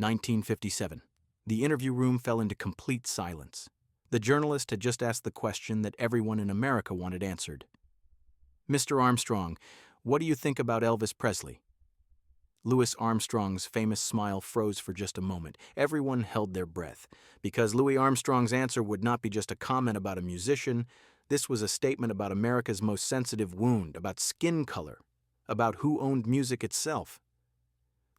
1957. The interview room fell into complete silence. The journalist had just asked the question that everyone in America wanted answered. "Mr. Armstrong, what do you think about Elvis Presley?" Louis Armstrong's famous smile froze for just a moment. Everyone held their breath, because Louis Armstrong's answer would not be just a comment about a musician. This was a statement about America's most sensitive wound, about skin color, about who owned music itself.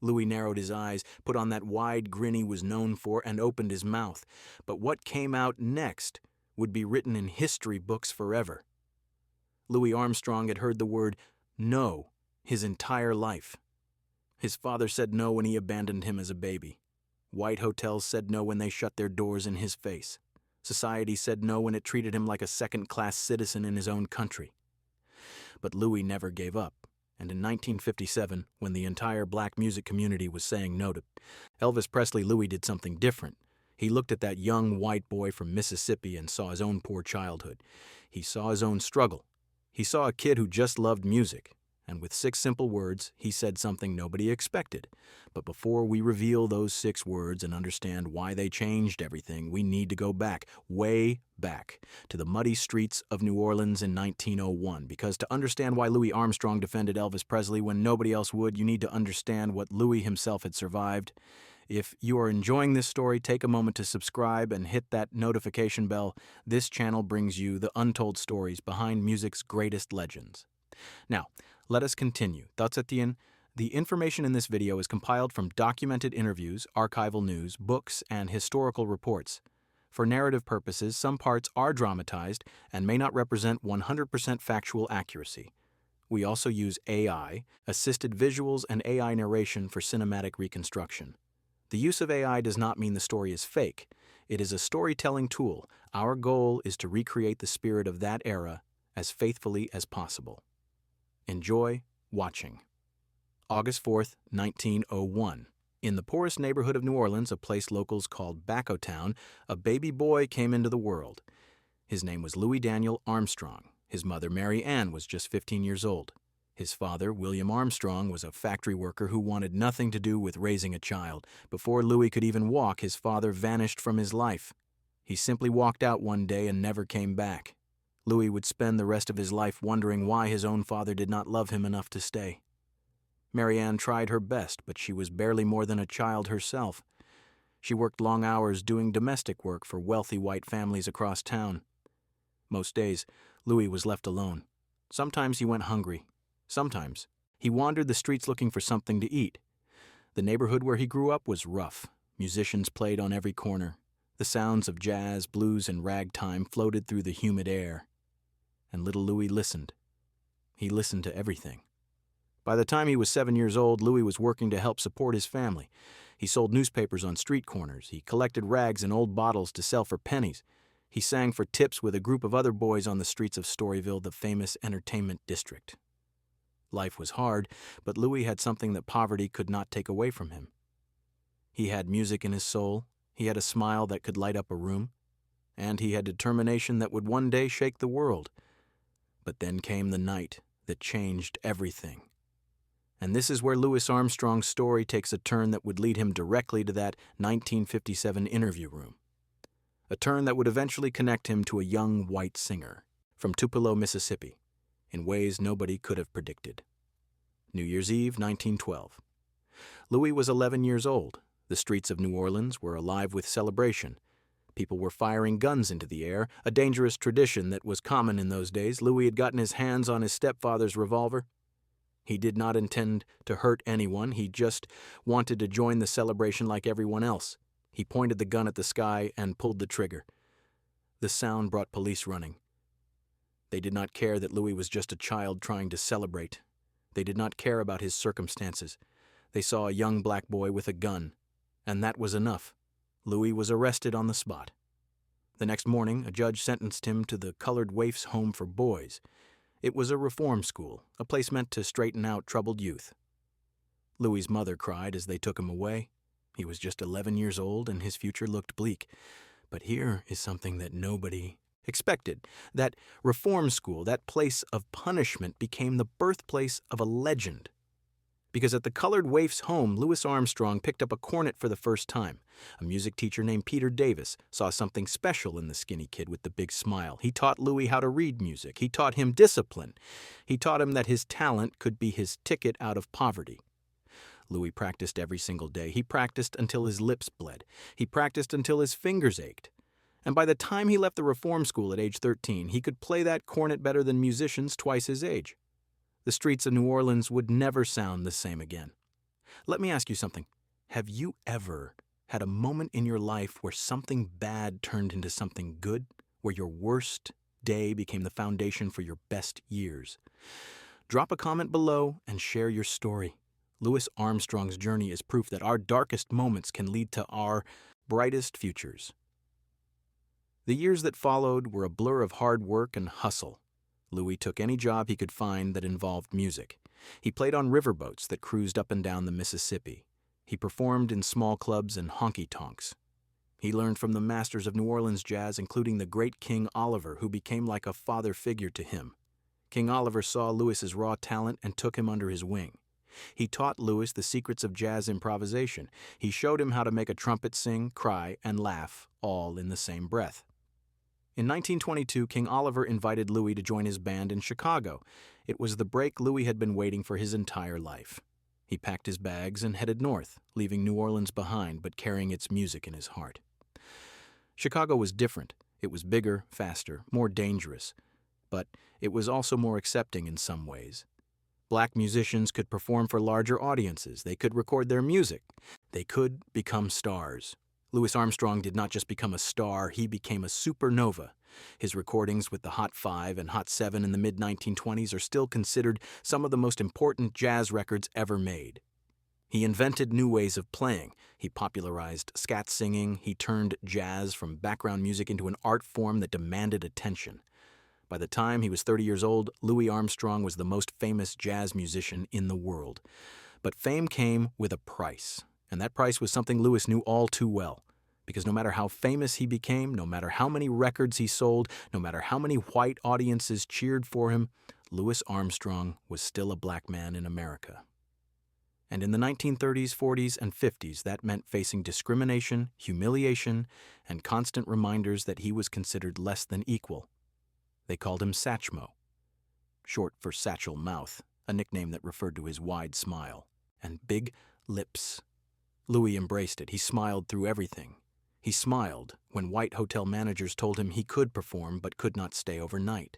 Louis narrowed his eyes, put on that wide grin he was known for, and opened his mouth. But what came out next would be written in history books forever. Louis Armstrong had heard the word no his entire life. His father said no when he abandoned him as a baby. White hotels said no when they shut their doors in his face. Society said no when it treated him like a second-class citizen in his own country. But Louis never gave up, and in 1957, when the entire black music community was saying no to Elvis Presley, Louis did something different. He looked at that young white boy from Mississippi and saw his own poor childhood. He saw his own struggle. He saw a kid who just loved music. And with 6 simple words, he said something nobody expected. But before we reveal those 6 words and understand why they changed everything, we need to go back, way back, to the muddy streets of New Orleans in 1901. Because to understand why Louis Armstrong defended Elvis Presley when nobody else would, you need to understand what Louis himself had survived. If you are enjoying this story, take a moment to subscribe and hit that notification bell. This channel brings you the untold stories behind music's greatest legends. Now, let us continue. The information in this video is compiled from documented interviews, archival news, books, and historical reports. For narrative purposes, some parts are dramatized and may not represent 100% factual accuracy. We also use AI, assisted visuals, and AI narration for cinematic reconstruction. The use of AI does not mean the story is fake. It is a storytelling tool. Our goal is to recreate the spirit of that era as faithfully as possible. Enjoy watching. August 4th, 1901. In the poorest neighborhood of New Orleans, a place locals called Bacco Town, a baby boy came into the world. His name was Louis Daniel Armstrong. His mother, Mary Ann, was just 15 years old. His father, William Armstrong, was a factory worker who wanted nothing to do with raising a child. Before Louis could even walk, his father vanished from his life. He simply walked out one day and never came back. Louis would spend the rest of his life wondering why his own father did not love him enough to stay. Mary Ann tried her best, but she was barely more than a child herself. She worked long hours doing domestic work for wealthy white families across town. Most days, Louis was left alone. Sometimes he went hungry. Sometimes he wandered the streets looking for something to eat. The neighborhood where he grew up was rough. Musicians played on every corner. The sounds of jazz, blues, and ragtime floated through the humid air. And little Louis listened. He listened to everything. By the time he was 7 years old, Louis was working to help support his family. He sold newspapers on street corners. He collected rags and old bottles to sell for pennies. He sang for tips with a group of other boys on the streets of Storyville, the famous entertainment district. Life was hard, but Louis had something that poverty could not take away from him. He had music in his soul. He had a smile that could light up a room. And he had determination that would one day shake the world. But then came the night that changed everything. And this is where Louis Armstrong's story takes a turn that would lead him directly to that 1957 interview room. A turn that would eventually connect him to a young white singer from Tupelo, Mississippi, in ways nobody could have predicted. New Year's Eve, 1912. Louis was 11 years old. The streets of New Orleans were alive with celebration. People were firing guns into the air, a dangerous tradition that was common in those days. Louis had gotten his hands on his stepfather's revolver. He did not intend to hurt anyone. He just wanted to join the celebration like everyone else. He pointed the gun at the sky and pulled the trigger. The sound brought police running. They did not care that Louis was just a child trying to celebrate. They did not care about his circumstances. They saw a young black boy with a gun, and that was enough. Louis was arrested on the spot. The next morning, a judge sentenced him to the Colored Waifs' Home for Boys. It was a reform school, a place meant to straighten out troubled youth. Louis's mother cried as they took him away. He was just 11 years old, and his future looked bleak. But here is something that nobody expected. That reform school, that place of punishment, became the birthplace of a legend. Because at the colored waif's home, Louis Armstrong picked up a cornet for the first time. A music teacher named Peter Davis saw something special in the skinny kid with the big smile. He taught Louis how to read music. He taught him discipline. He taught him that his talent could be his ticket out of poverty. Louis practiced every single day. He practiced until his lips bled. He practiced until his fingers ached. And by the time he left the reform school at age 13, he could play that cornet better than musicians twice his age. The streets of New Orleans would never sound the same again. Let me ask you something. Have you ever had a moment in your life where something bad turned into something good, where your worst day became the foundation for your best years? Drop a comment below and share your story. Louis Armstrong's journey is proof that our darkest moments can lead to our brightest futures. The years that followed were a blur of hard work and hustle. Louis took any job he could find that involved music. He played on riverboats that cruised up and down the Mississippi. He performed in small clubs and honky-tonks. He learned from the masters of New Orleans jazz, including the great King Oliver, who became like a father figure to him. King Oliver saw Louis's raw talent and took him under his wing. He taught Louis the secrets of jazz improvisation. He showed him how to make a trumpet sing, cry, and laugh, all in the same breath. In 1922, King Oliver invited Louis to join his band in Chicago. It was the break Louis had been waiting for his entire life. He packed his bags and headed north, leaving New Orleans behind but carrying its music in his heart. Chicago was different. It was bigger, faster, more dangerous. But it was also more accepting in some ways. Black musicians could perform for larger audiences. They could record their music. They could become stars. Louis Armstrong did not just become a star, he became a supernova. His recordings with the Hot 5 and Hot 7 in the mid-1920s are still considered some of the most important jazz records ever made. He invented new ways of playing. He popularized scat singing. He turned jazz from background music into an art form that demanded attention. By the time he was 30 years old, Louis Armstrong was the most famous jazz musician in the world. But fame came with a price. And that price was something Louis knew all too well, because no matter how famous he became, no matter how many records he sold, no matter how many white audiences cheered for him, Louis Armstrong was still a black man in America. And in the 1930s, 40s, and 50s, that meant facing discrimination, humiliation, and constant reminders that he was considered less than equal. They called him Satchmo, short for Satchel Mouth, a nickname that referred to his wide smile, and big lips. Louis embraced it. He smiled through everything. He smiled when white hotel managers told him he could perform but could not stay overnight.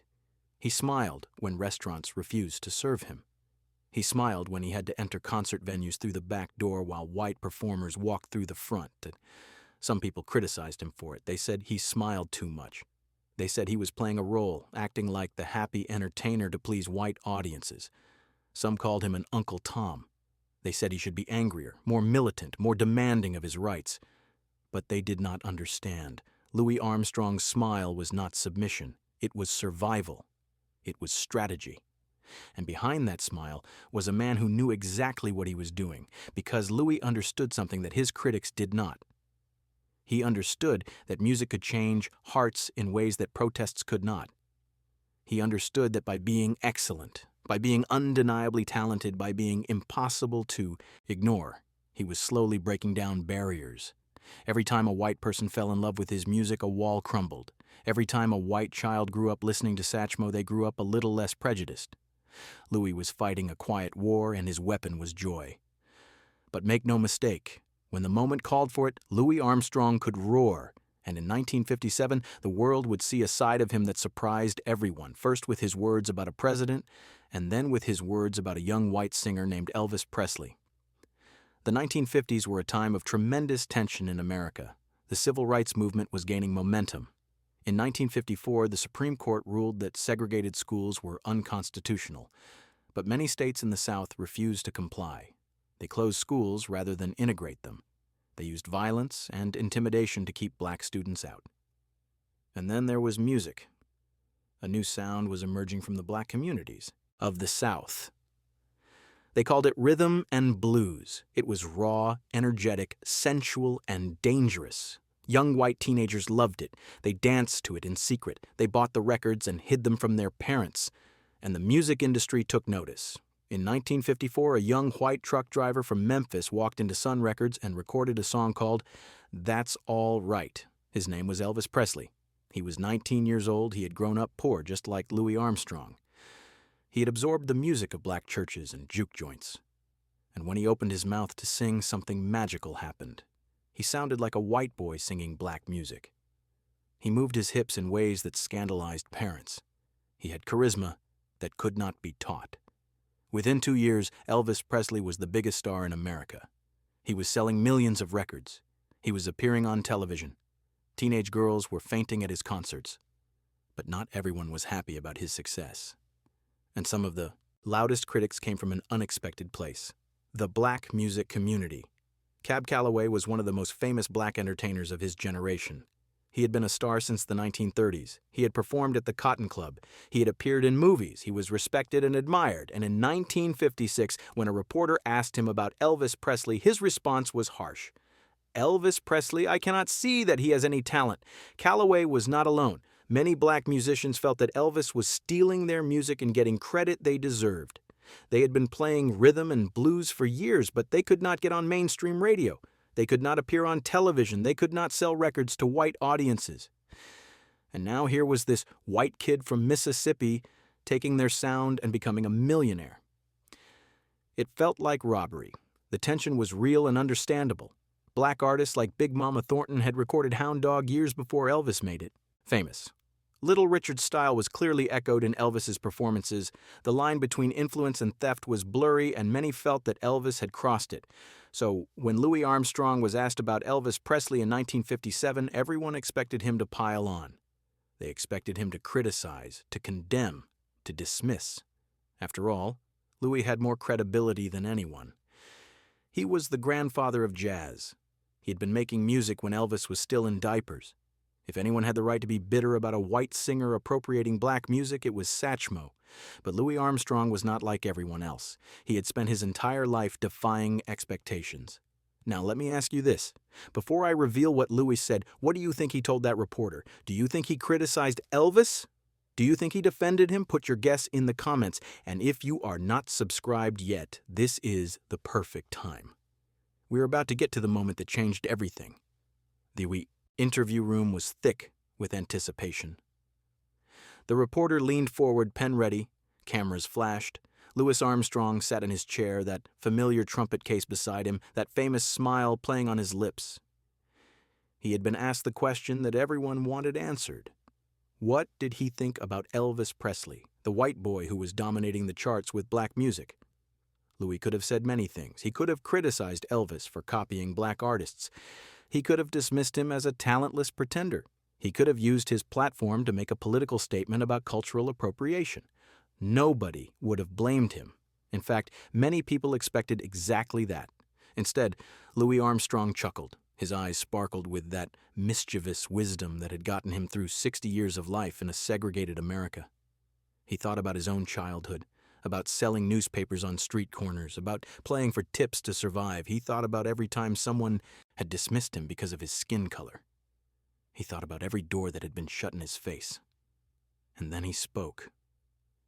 He smiled when restaurants refused to serve him. He smiled when he had to enter concert venues through the back door while white performers walked through the front. Some people criticized him for it. They said he smiled too much. They said he was playing a role, acting like the happy entertainer to please white audiences. Some called him an Uncle Tom. They said he should be angrier, more militant, more demanding of his rights. But they did not understand. Louis Armstrong's smile was not submission. It was survival. It was strategy. And behind that smile was a man who knew exactly what he was doing, because Louis understood something that his critics did not. He understood that music could change hearts in ways that protests could not. He understood that by being excellent, by being undeniably talented, by being impossible to ignore, he was slowly breaking down barriers. Every time a white person fell in love with his music, a wall crumbled. Every time a white child grew up listening to Satchmo, they grew up a little less prejudiced. Louis was fighting a quiet war, and his weapon was joy. But make no mistake, when the moment called for it, Louis Armstrong could roar. And in 1957, the world would see a side of him that surprised everyone, first with his words about a president, and then with his words about a young white singer named Elvis Presley. The 1950s were a time of tremendous tension in America. The civil rights movement was gaining momentum. In 1954, the Supreme Court ruled that segregated schools were unconstitutional, but many states in the South refused to comply. They closed schools rather than integrate them. They used violence and intimidation to keep black students out. And then there was music. A new sound was emerging from the black communities of the South. They called it rhythm and blues. It was raw, energetic, sensual, and dangerous. Young white teenagers loved it. They danced to it in secret. They bought the records and hid them from their parents. And the music industry took notice. In 1954, a young white truck driver from Memphis walked into Sun Records and recorded a song called That's All Right. His name was Elvis Presley. He was 19 years old. He had grown up poor, just like Louis Armstrong. He had absorbed the music of black churches and juke joints. And when he opened his mouth to sing, something magical happened. He sounded like a white boy singing black music. He moved his hips in ways that scandalized parents. He had charisma that could not be taught. Within 2 years, Elvis Presley was the biggest star in America. He was selling millions of records. He was appearing on television. Teenage girls were fainting at his concerts. But not everyone was happy about his success. And some of the loudest critics came from an unexpected place: the black music community. Cab Calloway was one of the most famous black entertainers of his generation. He had been a star since the 1930s. He had performed at the Cotton Club. He had appeared in movies. He was respected and admired. And in 1956, when a reporter asked him about Elvis Presley, his response was harsh. Elvis Presley? I cannot see that he has any talent. Calloway was not alone. Many black musicians felt that Elvis was stealing their music and getting credit they deserved. They had been playing rhythm and blues for years, but they could not get on mainstream radio. They could not appear on television. They could not sell records to white audiences. And now here was this white kid from Mississippi taking their sound and becoming a millionaire. It felt like robbery. The tension was real and understandable. Black artists like Big Mama Thornton had recorded Hound Dog years before Elvis made it famous. Little Richard's style was clearly echoed in Elvis's performances. The line between influence and theft was blurry, and many felt that Elvis had crossed it. So when Louis Armstrong was asked about Elvis Presley in 1957, everyone expected him to pile on. They expected him to criticize, to condemn, to dismiss. After all, Louis had more credibility than anyone. He was the grandfather of jazz. He had been making music when Elvis was still in diapers. If anyone had the right to be bitter about a white singer appropriating black music, it was Satchmo. But Louis Armstrong was not like everyone else. He had spent his entire life defying expectations. Now, let me ask you this. Before I reveal what Louis said, what do you think he told that reporter? Do you think he criticized Elvis? Do you think he defended him? Put your guess in the comments. And if you are not subscribed yet, this is the perfect time. We're about to get to the moment that changed everything. The interview room was thick with anticipation. The reporter leaned forward, pen ready. Cameras flashed. Louis Armstrong sat in his chair, that familiar trumpet case beside him, that famous smile playing on his lips. He had been asked the question that everyone wanted answered. What did he think about Elvis Presley, the white boy who was dominating the charts with black music? Louis could have said many things. He could have criticized Elvis for copying black artists. He could have dismissed him as a talentless pretender. He could have used his platform to make a political statement about cultural appropriation. Nobody would have blamed him. In fact, many people expected exactly that. Instead, Louis Armstrong chuckled. His eyes sparkled with that mischievous wisdom that had gotten him through 60 years of life in a segregated America. He thought about his own childhood, about selling newspapers on street corners, about playing for tips to survive. He thought about every time someone had dismissed him because of his skin color. He thought about every door that had been shut in his face. And then he spoke.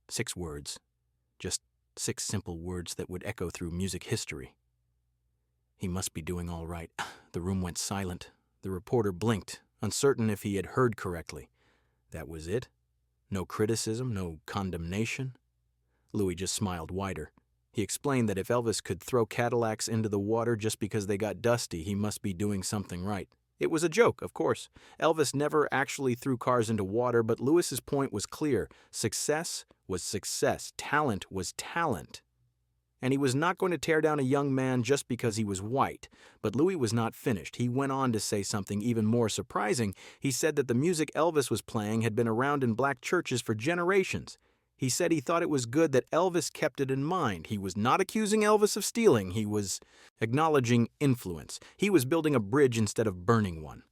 6 words, just 6 simple words that would echo through music history. He must be doing all right. The room went silent. The reporter blinked, uncertain if he had heard correctly. That was it? No criticism, no condemnation? Louis just smiled wider. He explained that if Elvis could throw Cadillacs into the water just because they got dusty, he must be doing something right. It was a joke, of course. Elvis never actually threw cars into water, but Louis's point was clear. Success was success. Talent was talent. And he was not going to tear down a young man just because he was white. But Louis was not finished. He went on to say something even more surprising. He said that the music Elvis was playing had been around in black churches for generations. He said he thought it was good that Elvis kept it in mind. He was not accusing Elvis of stealing. He was acknowledging influence. He was building a bridge instead of burning one.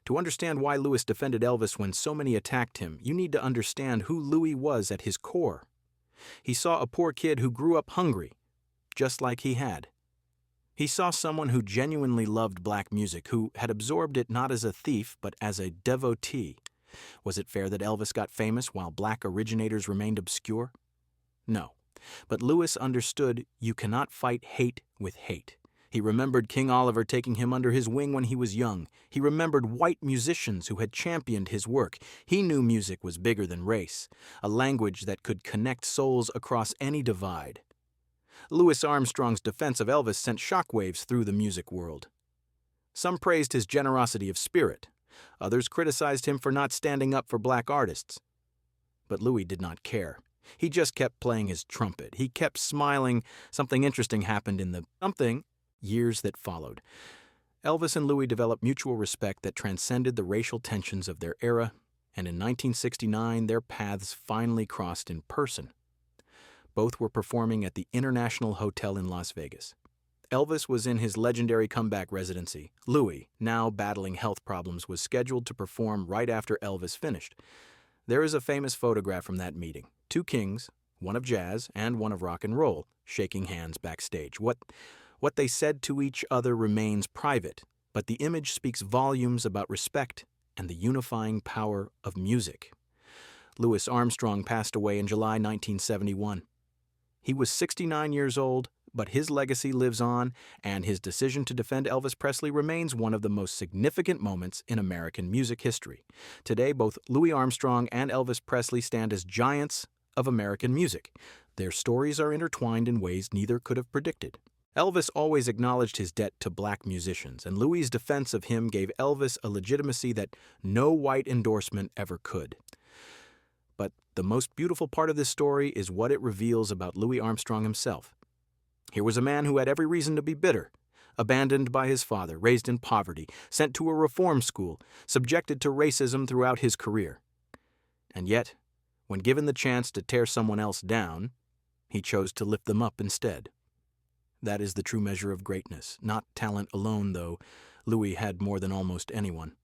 To understand why Louis defended Elvis when so many attacked him, you need to understand who Louis was at his core. He saw a poor kid who grew up hungry, just like he had. He saw someone who genuinely loved black music, who had absorbed it not as a thief, but as a devotee. Was it fair that Elvis got famous while black originators remained obscure? No. But Louis understood you cannot fight hate with hate. He remembered King Oliver taking him under his wing when he was young. He remembered white musicians who had championed his work. He knew music was bigger than race, a language that could connect souls across any divide. Louis Armstrong's defense of Elvis sent shockwaves through the music world. Some praised his generosity of spirit. Others criticized him for not standing up for black artists. But Louis did not care. He just kept playing his trumpet. He kept smiling. Something interesting happened in the years that followed. Elvis and Louis developed mutual respect that transcended the racial tensions of their era, and in 1969 their paths finally crossed in person. Both were performing at the International Hotel in Las Vegas. Elvis was in his legendary comeback residency. Louis, now battling health problems, was scheduled to perform right after Elvis finished. There is a famous photograph from that meeting. Two kings, one of jazz and one of rock and roll, shaking hands backstage. What they said to each other remains private, but the image speaks volumes about respect and the unifying power of music. Louis Armstrong passed away in July 1971. He was 69 years old, but his legacy lives on, and his decision to defend Elvis Presley remains one of the most significant moments in American music history. Today, both Louis Armstrong and Elvis Presley stand as giants of American music. Their stories are intertwined in ways neither could have predicted. Elvis always acknowledged his debt to black musicians, and Louis' defense of him gave Elvis a legitimacy that no white endorsement ever could. But the most beautiful part of this story is what it reveals about Louis Armstrong himself. Here was a man who had every reason to be bitter, abandoned by his father, raised in poverty, sent to a reform school, subjected to racism throughout his career. And yet, when given the chance to tear someone else down, he chose to lift them up instead. That is the true measure of greatness. Not talent alone, though. Louis had more than almost anyone.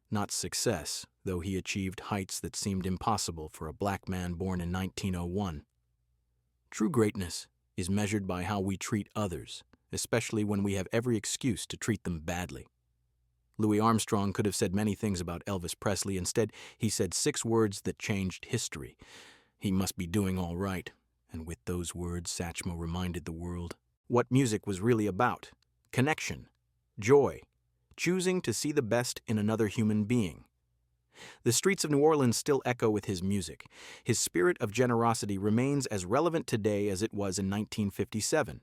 Not success, though he achieved heights that seemed impossible for a black man born in 1901. True greatness is measured by how we treat others, especially when we have every excuse to treat them badly. Louis Armstrong could have said many things about Elvis Presley. Instead, he said 6 words that changed history. He must be doing all right. And with those words, Satchmo reminded the world what music was really about: connection, joy, choosing to see the best in another human being. The streets of New Orleans still echo with his music. His spirit of generosity remains as relevant today as it was in 1957.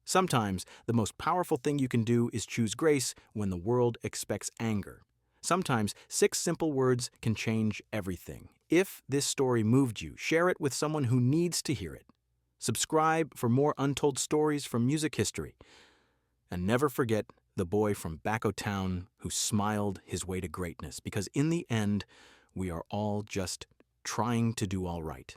Sometimes the most powerful thing you can do is choose grace when the world expects anger. Sometimes 6 simple words can change everything. If this story moved you, share it with someone who needs to hear it. Subscribe for more untold stories from music history. And never forget the boy from Backo Town who smiled his way to greatness, because in the end, we are all just trying to do all right.